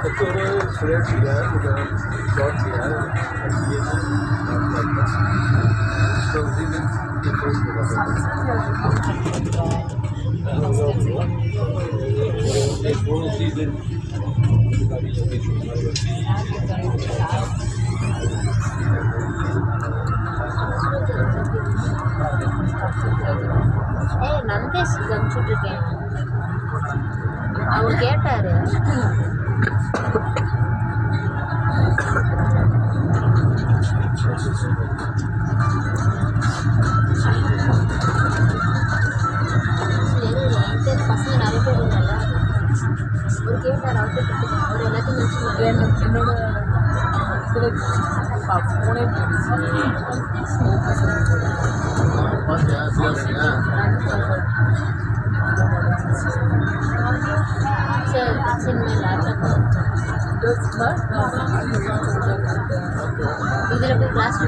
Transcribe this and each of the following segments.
Doktor süreç ya, bu da dört ya, நந்தேஷ் அனுப்பிச்சுட்டு இருக்கேன். அவர் கேட்டாரு. பசங்க நிறைய பேர் இருந்தாங்க. அவர் கேட்டார், அவர் எல்லாத்தையும் என்னோட ஃபோனே இதில் போய் கிளாஸ்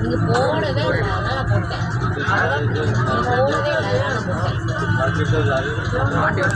நீங்க போடவே இல்லை, அதான் போட்டேன். போடவே இல்லை, அதான் போட்டேன்.